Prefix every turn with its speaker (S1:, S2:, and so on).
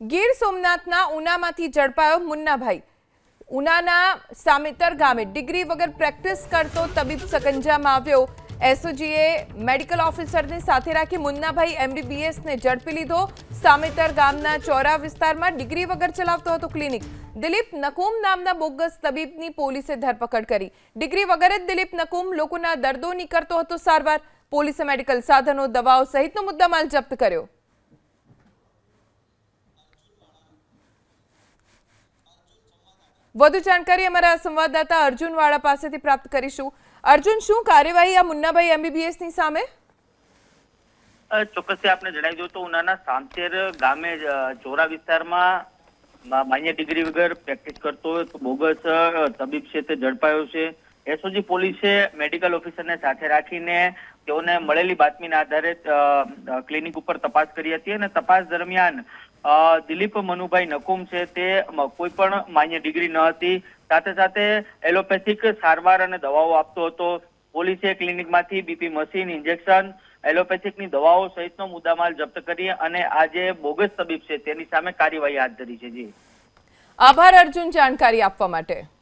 S1: ગીર સોમનાથના ઉનામાંથી ઝડપાયો મુન્નાભાઈ। ઉનાના સામેતર ગામે ડિગ્રી વગર પ્રેક્ટિસ કરતો તબીબ સકંજામાં આવ્યો। એસઓજીએ મેડિકલ ઓફિસરને સાથે રાખી મુન્નાભાઈ એમબીબીએસને ઝડપી લીધો। સામેતર ગામના ચોરા વિસ્તારમાં ડિગ્રી વગર ચલાવતો હતો ક્લિનિક। દિલીપ નકુમ નામના બોગસ તબીબની પોલીસે ધરપકડ કરી। ડિગ્રી વગર જ દિલીપ નકુમ લોકોના દર્દોની કરતો હતો સારવાર। પોલીસે મેડિકલ સાધનો, દવાઓ સહિતનો મુદ્દામાલ જપ્ત કર્યો। વધુ જાણકારી અમારા સંવાદદાતા અર્જુન વાળા પાસેથી પ્રાપ્ત કરીશું। અર્જુન, શું કાર્યવાહી આ મુન્નાભાઈ એમબીબીએસ ની સામે?
S2: ચોક્કસ આપને જણાવી દઉં તો ઉનાના સામતેર ગામે ચોરા વિસ્તારમાં માન્ય ડિગ્રી વગર પ્રેક્ટિસ કરતો બોગસ તબીબ છે તે ઝડપાયો છે। એસઓજી પોલીસે મેડિકલ ઓફિસરને સાથે રાખીને તેઓને મળેલી બાતમીના આધારે ક્લિનિક ઉપર તપાસ કરી હતી અને તપાસ દરમિયાન દિલીપ મનુભાઈ નકુમ છે તે કોઈ પણ માન્ય ડિગ્રી ન હતી, સાથે સાથે એલોપેથિક સારવાર અને દવાઓ આપતો હતો। પોલીસે ક્લિનિકમાંથી બીપી મશીન, ઇન્જેક્શન, એલોપેથિકની દવાઓ સહિતનો મુદ્દામાલ જપ્ત કરી અને આ જે બોગસ તબીબ છે તેની સામે કાર્યવાહી હાથ ધરી છે। જી
S1: આભાર અર્જુન, જાણકારી આપવા માટે।